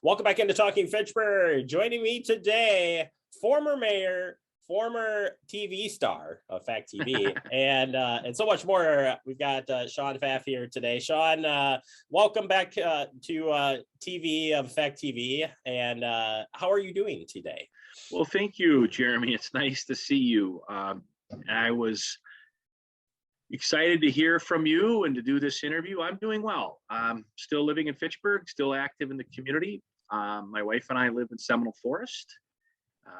Welcome back into Talking Fitchburg. Joining me today, former mayor, former TV star of Fact TV, and so much more. We've got Shawn Pfaff here today. Shawn, welcome back to TV of Fact TV. And how are you doing today? Well, thank you, Jeremy. It's nice to see you. I was excited to hear from you and to do this interview. I'm doing well. I'm still living in Fitchburg, still active in the community. My wife and I live in Seminole Forest.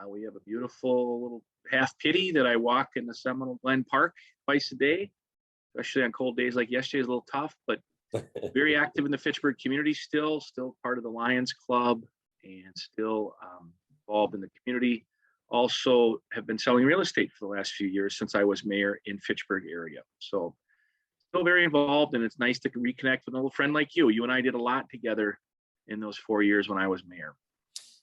We have a beautiful little half pity that I walk in the Seminole Glen Park twice a day, especially on cold days like yesterday is a little tough, but very active in the Fitchburg community still part of the Lions Club and still involved in the community. Also have been selling real estate for the last few years since I was mayor in Fitchburg area. So still very involved, and it's nice to reconnect with an old friend like you. You and I did a lot together in those 4 years when I was mayor.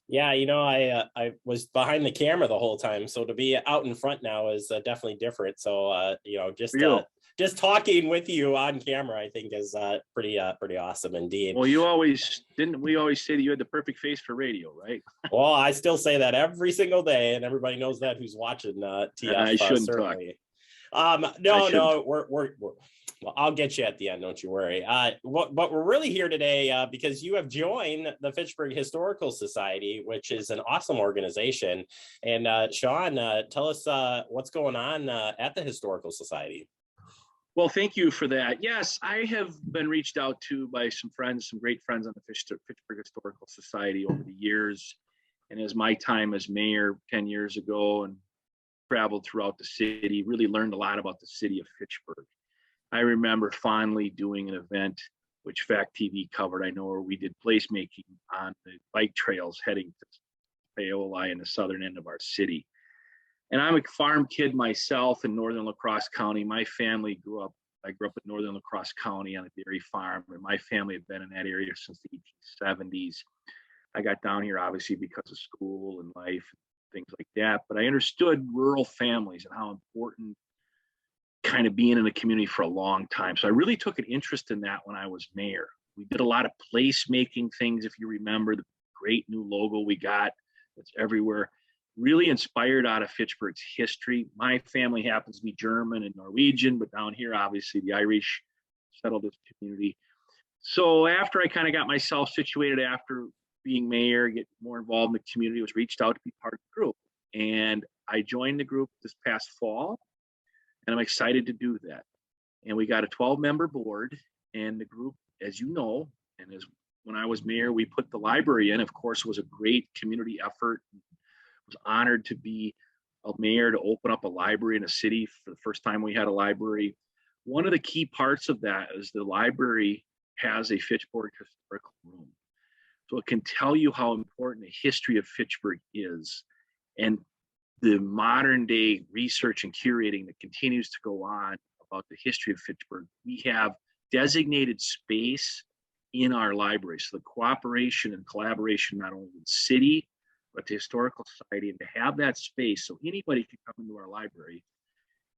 Yeah, you know, I was behind the camera the whole time, so to be out in front now is definitely different. So you know, just talking with you on camera, I think is pretty awesome indeed. Well, we always say that you had the perfect face for radio, right? Well, I still say that every single day, and everybody knows that who's watching TF. I shouldn't certainly. talk. No, we're well, I'll get you at the end, don't you worry. But we're really here today because you have joined the Fitchburg Historical Society, which is an awesome organization. And Shawn, tell us what's going on at the Historical Society. Well, thank you for that. Yes, I have been reached out to by some great friends on the Fitchburg Historical Society over the years. And as my time as mayor 10 years ago and traveled throughout the city, really learned a lot about the city of Fitchburg. I remember fondly doing an event which Fact TV covered, I know, where we did placemaking on the bike trails heading to Paola in the southern end of our city. And I'm a farm kid myself in northern La Crosse County. I grew up in northern La Crosse County on a dairy farm, and my family had been in that area since the 1870s. I got down here obviously because of school and life, things like that, but I understood rural families and how important kind of being in the community for a long time. So I really took an interest in that when I was mayor. We did a lot of placemaking things, if you remember, the great new logo we got that's everywhere, really inspired out of Fitchburg's history. My family happens to be German and Norwegian, but down here, obviously, the Irish settled this community. So after I kind of got myself situated after being mayor, get more involved in the community, was reached out to be part of the group. And I joined the group this past fall, and I'm excited to do that. And we got a 12-member board, and the group, as you know, and as when I was mayor, we put the library in. Of course, it was a great community effort. I was honored to be a mayor to open up a library in a city for the first time we had a library. One of the key parts of that is the library has a Fitchburg historical room. So it can tell you how important the history of Fitchburg is. And the modern day research and curating that continues to go on about the history of Fitchburg. We have designated space in our library. So the cooperation and collaboration, not only with the city, but the Historical Society, and to have that space so anybody can come into our library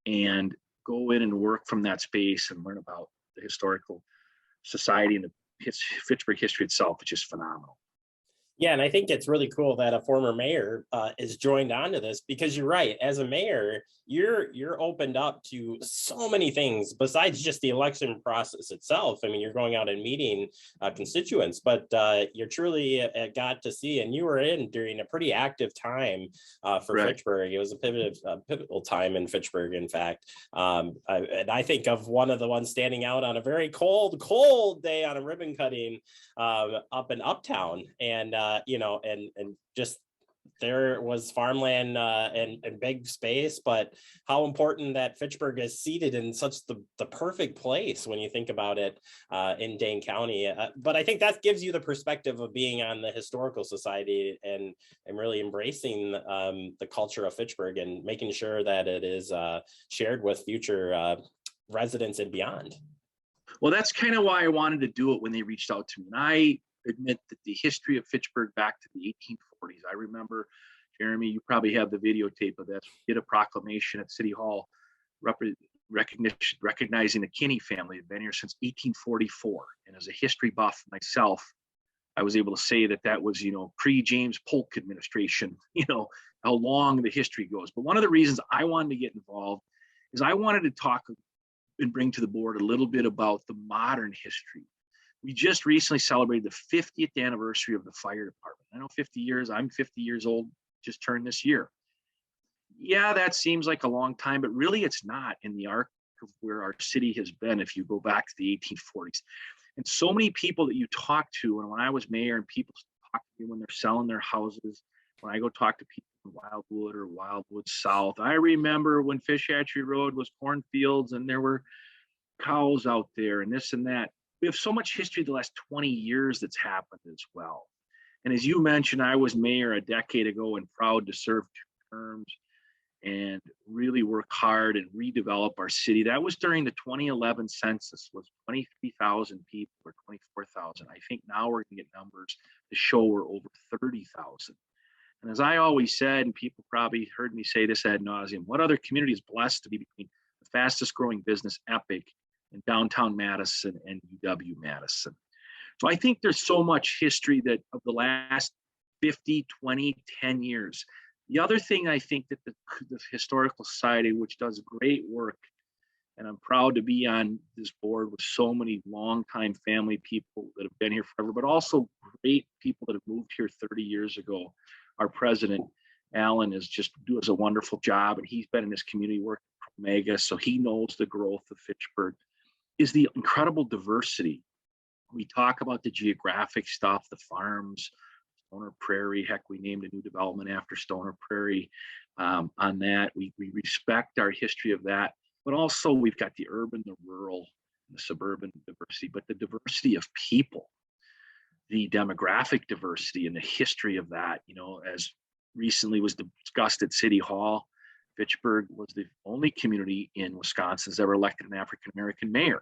and go in and work from that space and learn about the Historical Society and the Fitchburg history itself, which is phenomenal. Yeah, and I think it's really cool that a former mayor is joined onto this, because you're right. As a mayor, you're opened up to so many things besides just the election process itself. I mean, you're going out and meeting constituents, but you're truly got to see, and you were in during a pretty active time for right. Fitchburg. It was a pivotal time in Fitchburg, in fact. And I think of one of the ones standing out on a very cold day on a ribbon cutting up in Uptown, and you know, and just there was farmland and big space, but how important that Fitchburg is seated in such the perfect place when you think about it in Dane County. But I think that gives you the perspective of being on the Historical Society and really embracing the culture of Fitchburg and making sure that it is shared with future residents and beyond. Well, that's kind of why I wanted to do it when they reached out to me. And I admit that the history of Fitchburg back to the 1840s, I remember, Jeremy, you probably have the videotape of this. We did a proclamation at City Hall recognizing the Kinney family had been here since 1844. And as a history buff myself, I was able to say that that was, pre-James Polk administration, how long the history goes. But one of the reasons I wanted to get involved is I wanted to talk and bring to the board a little bit about the modern history. We just recently celebrated the 50th anniversary of the fire department. I know 50 years, I'm 50 years old, just turned this year. Yeah, that seems like a long time, but really it's not in the arc of where our city has been if you go back to the 1840s. And so many people that you talk to, and when I was mayor and people talk to me when they're selling their houses, when I go talk to people in Wildwood or Wildwood South, I remember when Fish Hatchery Road was cornfields and there were cows out there and this and that. We have so much history the last 20 years that's happened as well. And as you mentioned, I was mayor a decade ago and proud to serve 2 terms and really work hard and redevelop our city. That was during the 2011 census, was 23,000 people or 24,000. I think now we're gonna get numbers to show we're over 30,000. And as I always said, and people probably heard me say this ad nauseum, what other community is blessed to be between the fastest growing business Epic in downtown Madison and UW Madison? So I think there's so much history that of the last 50, 20, 10 years. The other thing I think that the Historical Society, which does great work, and I'm proud to be on this board with so many longtime family people that have been here forever, but also great people that have moved here 30 years ago. Our president, Alan, does a wonderful job, and he's been in this community working for Omega, so he knows the growth of Fitchburg, is the incredible diversity. We talk about the geographic stuff, the farms, Stoner Prairie. Heck, we named a new development after Stoner Prairie. On that, we respect our history of that, but also we've got the urban, the rural, the suburban diversity, but the diversity of people, the demographic diversity and the history of that, as recently was discussed at City Hall, Fitchburg was the only community in Wisconsin that's ever elected an African-American mayor.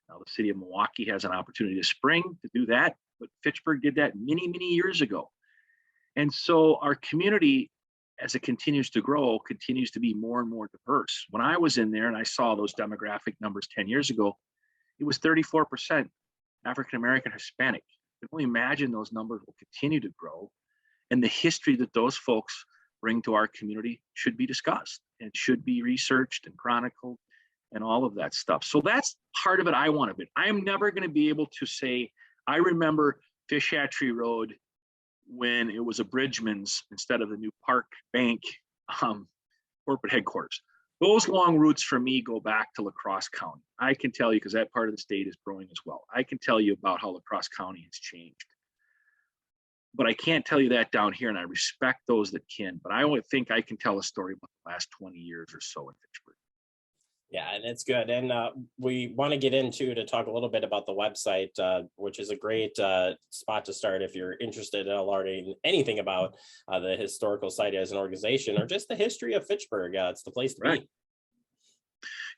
Now, the city of Milwaukee has an opportunity this spring to do that, but Fitchburg did that many, many years ago. And so our community, as it continues to grow, continues to be more and more diverse. When I was in there and I saw those demographic numbers 10 years ago, it was 34% African-American Hispanic. You can only imagine those numbers will continue to grow. And the history that those folks bring to our community should be discussed and should be researched and chronicled and all of that stuff. So that's part of it I want to be. I am never going to be able to say, I remember Fish Hatchery Road when it was a Bridgman's instead of the new Park Bank corporate headquarters. Those long routes for me go back to La Crosse County. I can tell you, because that part of the state is growing as well. I can tell you about how La Crosse County has changed. But I can't tell you that down here, and I respect those that can. But I would think I can tell a story about the last 20 years or so in Fitchburg. Yeah, and it's good. And we want to get into to talk a little bit about the website, which is a great spot to start if you're interested in learning anything about the Historical Society as an organization or just the history of Fitchburg. It's the place to be.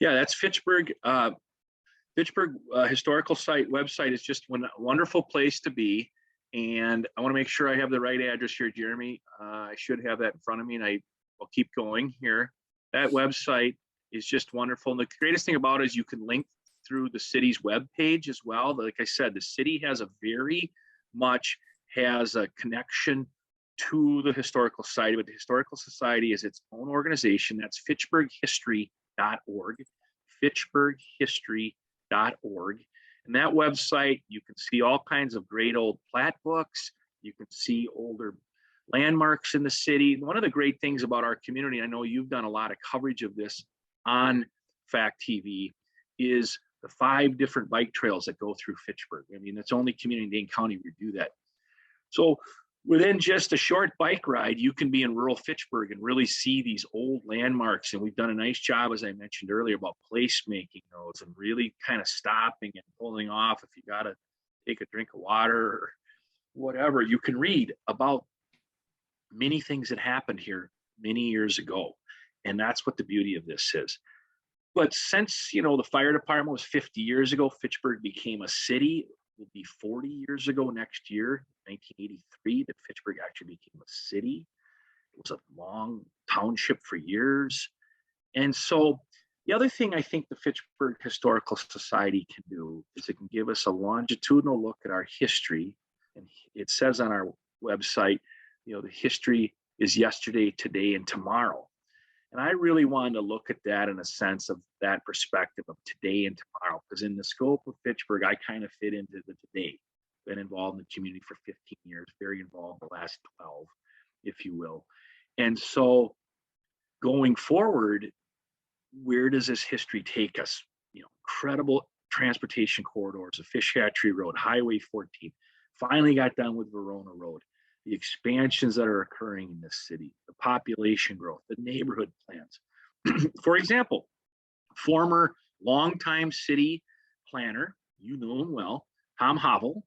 Yeah, that's Fitchburg. Fitchburg Historical Site website is just one wonderful place to be. And I want to make sure I have the right address here, Jeremy. I should have that in front of me, and I will keep going here. That website is just wonderful. And the greatest thing about it is you can link through the city's web page as well. Like I said, the city has a connection to the Historical Society, but the Historical Society is its own organization. That's fitchburghistory.org, fitchburghistory.org. And that website, you can see all kinds of great old plat books. You can see older landmarks in the city. One of the great things about our community, I know you've done a lot of coverage of this on Fact TV, is the 5 different bike trails that go through Fitchburg. I mean, it's only community in Dane County we do that. So within just a short bike ride, you can be in rural Fitchburg and really see these old landmarks. And we've done a nice job, as I mentioned earlier, about placemaking those and really kind of stopping and pulling off if you got to take a drink of water or whatever. You can read about many things that happened here many years ago. And that's what the beauty of this is. But since, the fire department was 50 years ago, Fitchburg became a city. It will be 40 years ago next year, 1983, that Fitchburg actually became a city. It was a long township for years. And so the other thing I think the Fitchburg Historical Society can do is it can give us a longitudinal look at our history And it says on our website, the history is yesterday, today, and tomorrow. And I really wanted to look at that in a sense of that perspective of today and tomorrow, because in the scope of Fitchburg, I kind of fit into the today. Been involved in the community for 15 years, very involved the last 12, if you will. And so going forward, where does this history take us? Incredible transportation corridors, the Fish Hatchery Road, Highway 14, finally got done with Verona Road, the expansions that are occurring in this city, the population growth, the neighborhood plans. For example, former longtime city planner, you know him well, Tom Havel,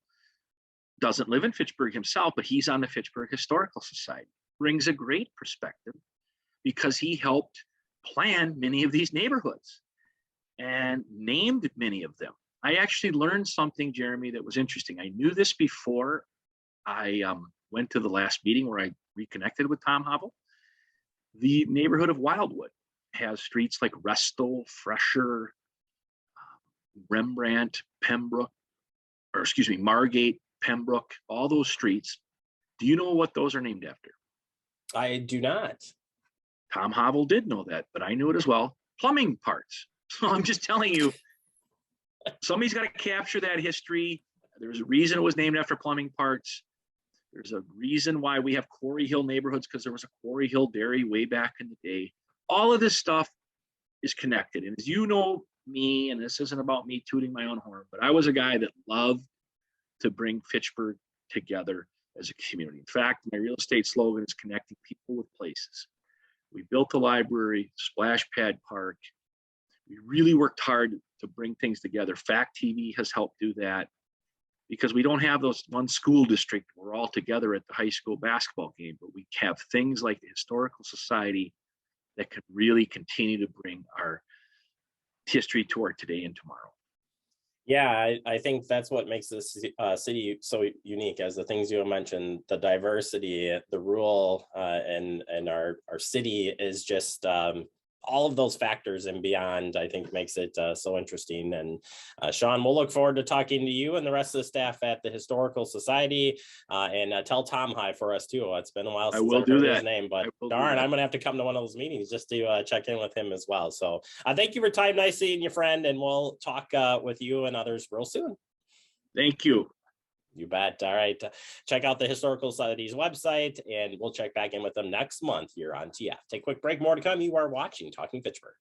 doesn't live in Fitchburg himself, but he's on the Fitchburg Historical Society. Brings a great perspective because he helped plan many of these neighborhoods and named many of them. I actually learned something, Jeremy, that was interesting. I knew this before I went to the last meeting where I reconnected with Tom Havel. The neighborhood of Wildwood has streets like Restal, Fresher, Rembrandt, Pembroke, or excuse me, Margate, Pembroke, all those streets. Do you know what those are named after? I do not. Tom Havel did know that, but I knew it as well. Plumbing parts. So I'm just telling you, somebody's got to capture that history. There's a reason it was named after plumbing parts. There's a reason why we have Quarry Hill neighborhoods, because there was a Quarry Hill dairy way back in the day. All of this stuff is connected. And as you know me, and this isn't about me tooting my own horn, but I was a guy that loved to bring Fitchburg together as a community. In fact, my real estate slogan is connecting people with places. We built a library, splash pad park. We really worked hard to bring things together. Fact TV has helped do that, because we don't have those one school district. We're all together at the high school basketball game, but we have things like the Historical Society that can really continue to bring our history to our today and tomorrow. Yeah, I think that's what makes this city so unique, as the things you mentioned, the diversity, the rural, and our city is just all of those factors and beyond, I think makes it so interesting. And Shawn, we'll look forward to talking to you and the rest of the staff at the Historical Society, and tell Tom hi for us too. It's been a while since I've heard his name, but darn, I'm gonna have to come to one of those meetings just to check in with him as well. So thank you for your time. Nice seeing you, friend, and we'll talk with you and others real soon. Thank you. You bet. All right. Check out the Historical Society's website, and we'll check back in with them next month here on TF. Take a quick break. More to come. You are watching Talking Fitchburg.